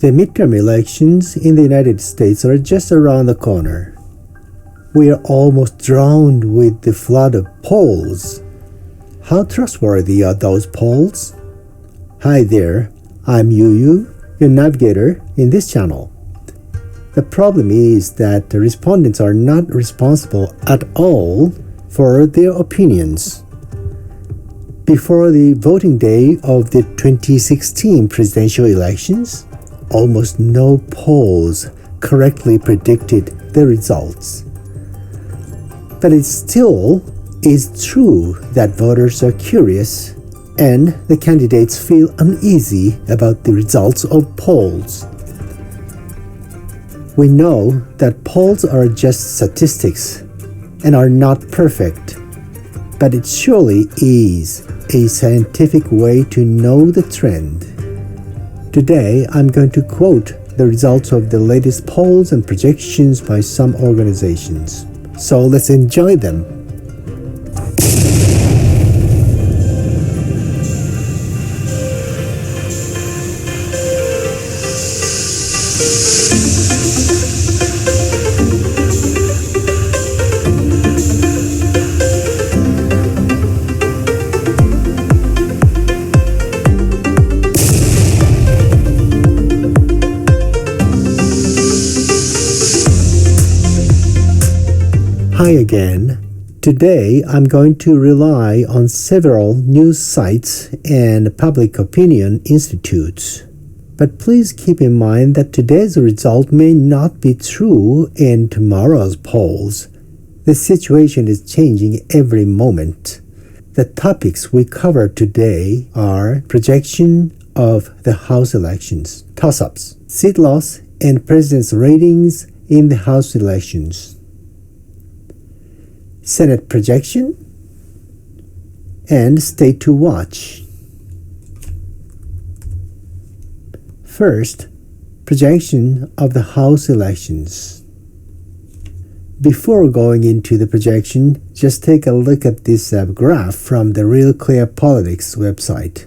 The midterm elections in the United States are just around the corner. We are almost drowned with the flood of polls. How trustworthy are those polls? Hi there, I'm Yu, your navigator in this channel. The problem is that the respondents are not responsible at all for their opinions. Before the voting day of the 2016 presidential elections, almost no polls correctly predicted the results. But it still is true that voters are curious and the candidates feel uneasy about the results of polls. We know that polls are just statistics and are not perfect, but it surely is a scientific way to know the trend. Today, I'm going to quote the results of the latest polls and projections by some organizations. So let's enjoy them. Hi again. Today I'm going to rely on several news sites and public opinion institutes. But please keep in mind that today's result may not be true in tomorrow's polls. The situation is changing every moment. The topics we cover today are projection of the House elections, toss-ups, seat loss, and president's ratings in the House elections. Senate projection, and state to watch. First, projection of the House elections. Before going into the projection, just take a look at this graph from the Real Clear Politics website.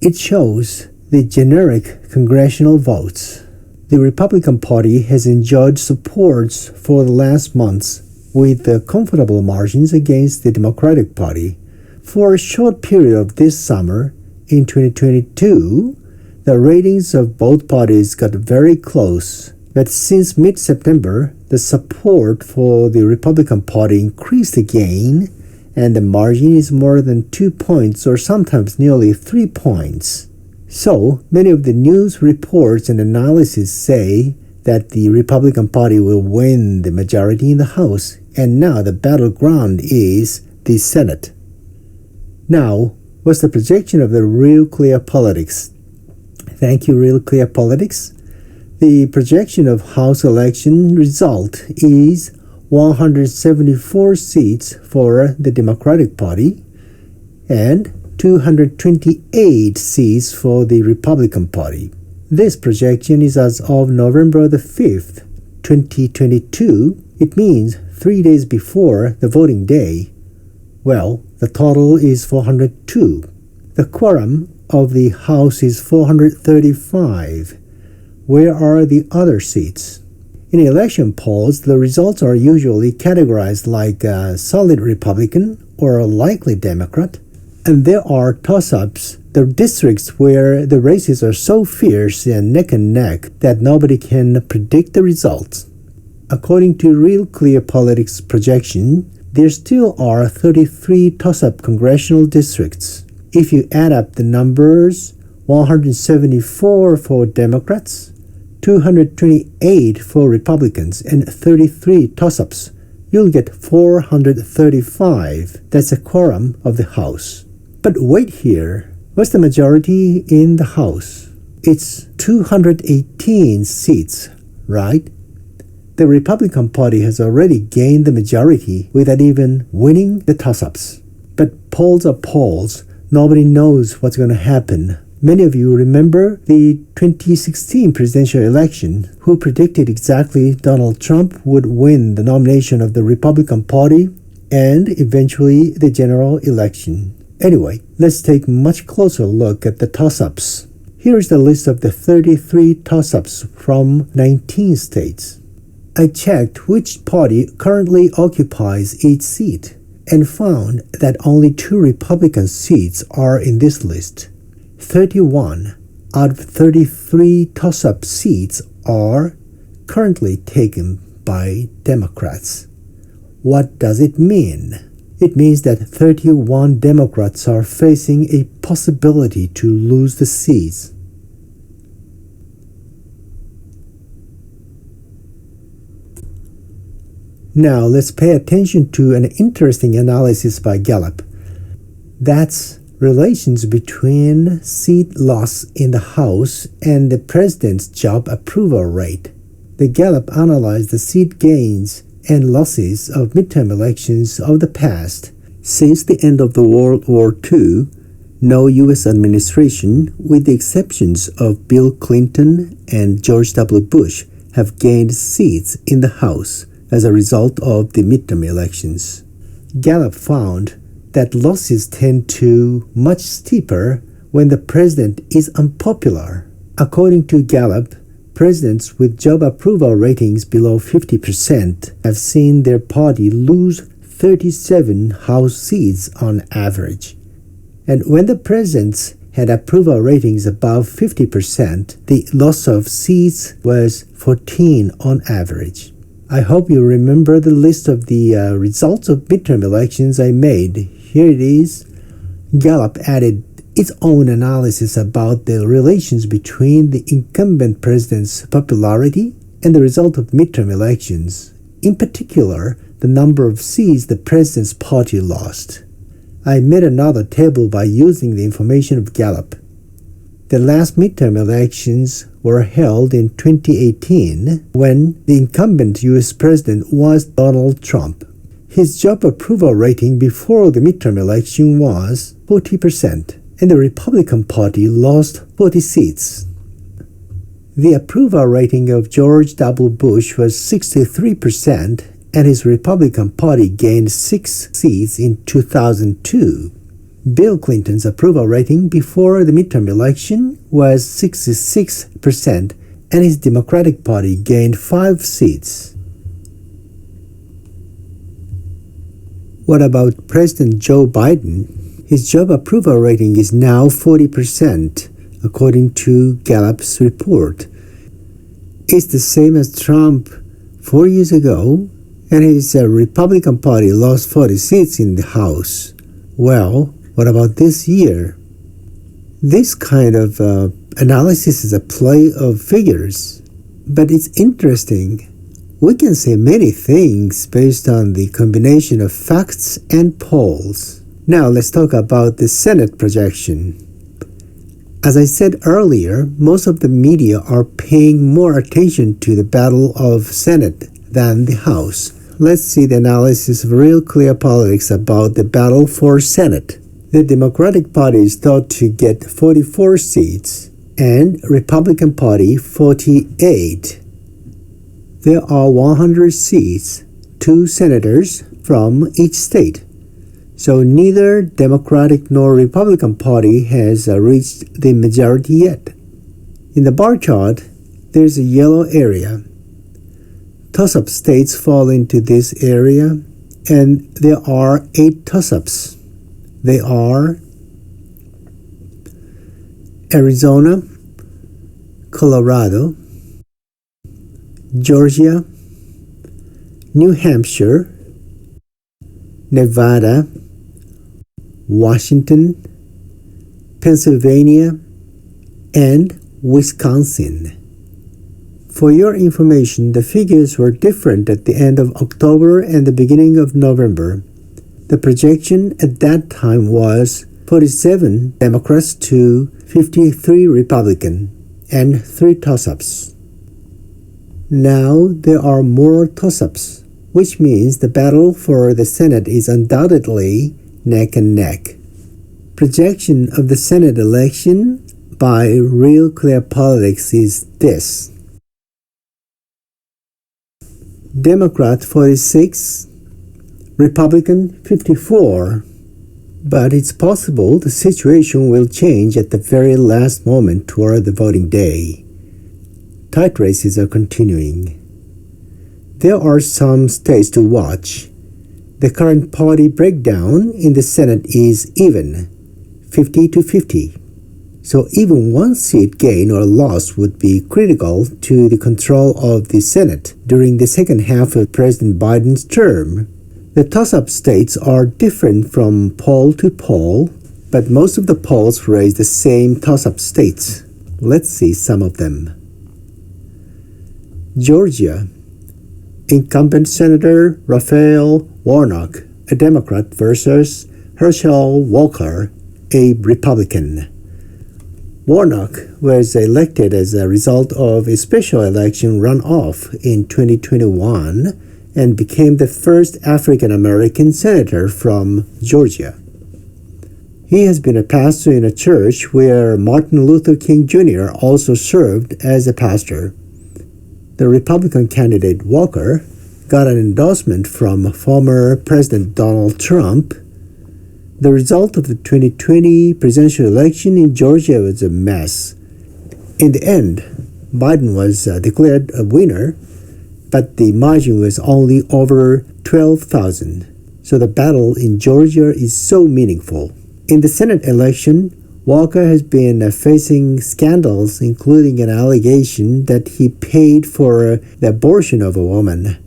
It shows the generic congressional votes. The Republican Party has enjoyed supports for the last months with comfortable margins against the Democratic Party. For a short period of this summer, in 2022, the ratings of both parties got very close. But since mid-September, the support for the Republican Party increased again, and the margin is more than 2 points or sometimes nearly 3 points. So, many of the news reports and analysis say that the Republican Party will win the majority in the House, and now the battleground is the Senate. Now, what's the projection of the Real Clear Politics? Thank you, Real Clear Politics. The projection of House election result is 174 seats for the Democratic Party and 228 seats for the Republican Party. This projection is as of November the 5th, 2022. It means 3 days before the voting day. Well, the total is 402. The quorum of the House is 435. Where are the other seats? In election polls, the results are usually categorized like a solid Republican or a likely Democrat. And there are toss-ups, the districts where the races are so fierce and neck that nobody can predict the results. According to Real Clear Politics projection, there still are 33 toss-up congressional districts. If you add up the numbers, 174 for Democrats, 228 for Republicans, and 33 toss-ups, you'll get 435. That's a quorum of the House. But wait here, what's the majority in the House? It's 218 seats, right? The Republican Party has already gained the majority without even winning the toss-ups. But polls are polls. Nobody knows what's going to happen. Many of you remember the 2016 presidential election, who predicted exactly Donald Trump would win the nomination of the Republican Party and eventually the general election. Anyway, let's take a much closer look at the toss-ups. Here is the list of the 33 toss-ups from 19 states. I checked which party currently occupies each seat and found that only 2 Republican seats are in this list. 31 out of 33 toss-up seats are currently taken by Democrats. What does it mean? It means that 31 Democrats are facing a possibility to lose the seats. Now let's pay attention to an interesting analysis by Gallup. That's relations between seat loss in the House and the president's job approval rate. The Gallup analyzed the seat gains and losses of midterm elections of the past. Since the end of the World War II, no U.S. administration, with the exceptions of Bill Clinton and George W. Bush, have gained seats in the House as a result of the midterm elections. Gallup found that losses tend to much steeper when the president is unpopular. According to Gallup, presidents with job approval ratings below 50% have seen their party lose 37 House seats on average. And when the presidents had approval ratings above 50%, the loss of seats was 14 on average. I hope you remember the list of the results of midterm elections I made. Here it is. Gallup added its own analysis about the relations between the incumbent president's popularity and the result of midterm elections, in particular, the number of seats the president's party lost. I made another table by using the information of Gallup. The last midterm elections were held in 2018 when the incumbent U.S. president was Donald Trump. His job approval rating before the midterm election was 40%, and the Republican Party lost 40 seats. The approval rating of George W. Bush was 63%, and his Republican Party gained 6 seats in 2002. Bill Clinton's approval rating before the midterm election was 66%, and his Democratic Party gained 5 seats. What about President Joe Biden? His job approval rating is now 40%, according to Gallup's report. It's the same as Trump 4 years ago, and his Republican Party lost 40 seats in the House. Well, what about this year? This kind of analysis is a play of figures, but it's interesting. We can say many things based on the combination of facts and polls. Now let's talk about the Senate projection. As I said earlier, most of the media are paying more attention to the Battle of Senate than the House. Let's see the analysis of Real Clear Politics about the battle for Senate. The Democratic Party is thought to get 44 seats and Republican Party 48. There are 100 seats, 2 senators from each state. So neither Democratic nor Republican Party has reached the majority yet. In the bar chart, there's a yellow area. Toss-up states fall into this area, and there are 8 toss-ups. They are Arizona, Colorado, Georgia, New Hampshire, Nevada, Washington, Pennsylvania, and Wisconsin. For your information, the figures were different at the end of October and the beginning of November. The projection at that time was 47 Democrats to 53 Republican and 3 toss-ups. Now there are more toss-ups, which means the battle for the Senate is undoubtedly neck and neck. Projection of the Senate election by Real Clear Politics is this. Democrat 46, Republican 54. But it's possible the situation will change at the very last moment toward the voting day. Tight races are continuing. There are some states to watch. The current party breakdown in the Senate is even, 50-50. So even one seat gain or loss would be critical to the control of the Senate during the second half of President Biden's term. The toss-up states are different from poll to poll, but most of the polls raise the same toss-up states. Let's see some of them. Georgia. Incumbent Senator Raphael Warnock, a Democrat, versus Herschel Walker, a Republican. Warnock was elected as a result of a special election runoff in 2021 and became the first African-American senator from Georgia. He has been a pastor in a church where Martin Luther King Jr. also served as a pastor. The Republican candidate Walker got an endorsement from former President Donald Trump. The result of the 2020 presidential election in Georgia was a mess. In the end, Biden was declared a winner, but the margin was only over 12,000. So the battle in Georgia is so meaningful. In the Senate election, Walker has been facing scandals, including an allegation that he paid for the abortion of a woman.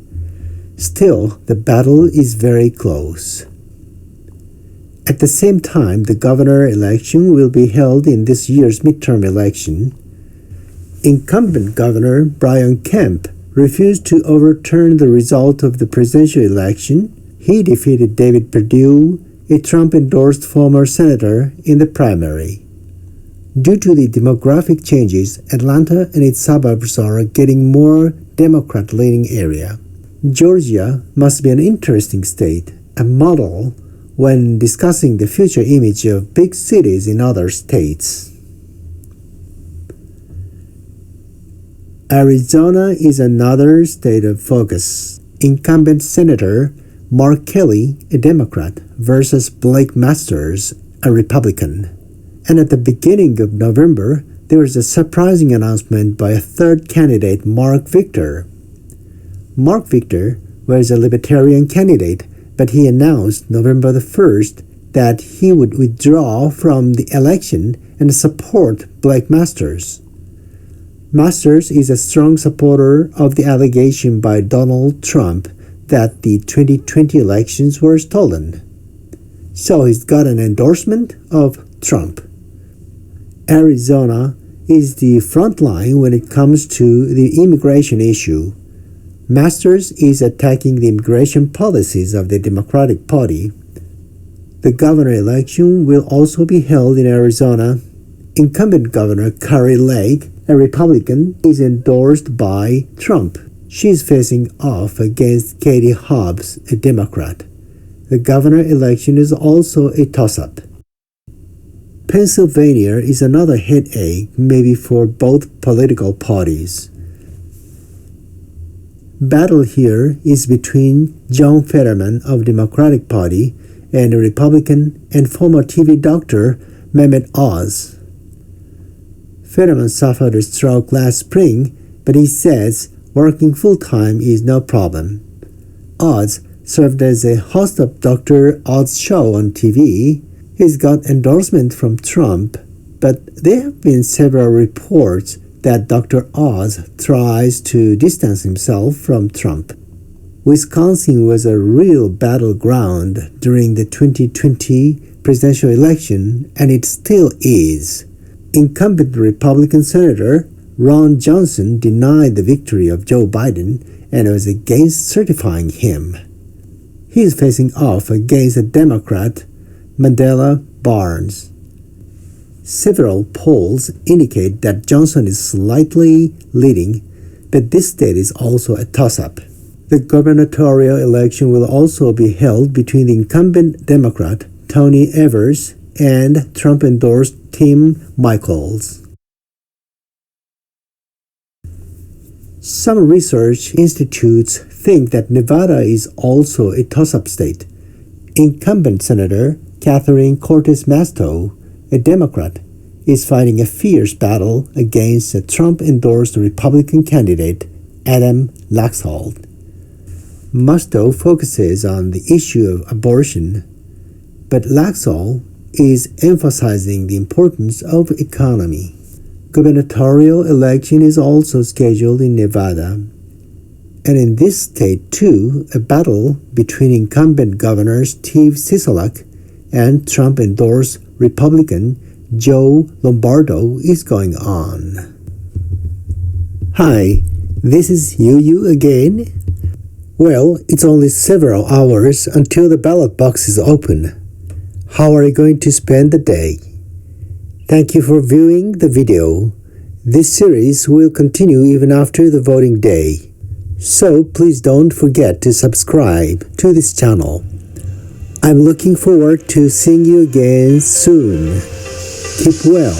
Still, the battle is very close. At the same time, the governor election will be held in this year's midterm election. Incumbent Governor Brian Kemp refused to overturn the result of the presidential election. He defeated David Perdue, a Trump-endorsed former senator, in the primary. Due to the demographic changes, Atlanta and its suburbs are getting more Democrat-leaning area. Georgia must be an interesting state, a model when discussing the future image of big cities in other states. Arizona is another state of focus. Incumbent Senator Mark Kelly, a Democrat, versus Blake Masters, a Republican. And at the beginning of November, there was a surprising announcement by a third candidate, Mark Victor. Mark Victor was a Libertarian candidate, but he announced November the 1st that he would withdraw from the election and support Blake Masters. Masters is a strong supporter of the allegation by Donald Trump that the 2020 elections were stolen. So he's got an endorsement of Trump. Arizona is the front line when it comes to the immigration issue. Masters is attacking the immigration policies of the Democratic Party. The governor election will also be held in Arizona. Incumbent Governor Kari Lake, a Republican, is endorsed by Trump. She is facing off against Katie Hobbs, a Democrat. The governor election is also a toss-up. Pennsylvania is another headache, maybe for both political parties. Battle here is between John Fetterman of Democratic Party and a Republican and former TV doctor Mehmet Oz. Fetterman suffered a stroke last spring, but he says working full-time is no problem. Oz served as a host of Dr. Oz's show on TV. He's got endorsement from Trump, but there have been several reports that Dr. Oz tries to distance himself from Trump. Wisconsin was a real battleground during the 2020 presidential election, and it still is. Incumbent Republican Senator Ron Johnson denied the victory of Joe Biden and was against certifying him. He is facing off against a Democrat, Mandela Barnes. Several polls indicate that Johnson is slightly leading, but this state is also a toss-up. The gubernatorial election will also be held between the incumbent Democrat, Tony Evers, and Trump-endorsed Tim Michels. Some research institutes think that Nevada is also a toss-up state. Incumbent Senator Catherine Cortez Masto, a Democrat, is fighting a fierce battle against a Trump-endorsed Republican candidate, Adam Laxalt. Masto focuses on the issue of abortion, but Laxalt is emphasizing the importance of economy. Gubernatorial election is also scheduled in Nevada, and in this state too, a battle between incumbent Governor Steve Sisolak and Trump-endorsed Republican Joe Lombardo is going on. Hi, this is you again. Well, it's only several hours until the ballot box is open. How are you going to spend the day? Thank you for viewing the video. This series will continue even after the voting day. So please don't forget to subscribe to this channel. I'm looking forward to seeing you again soon. Keep well.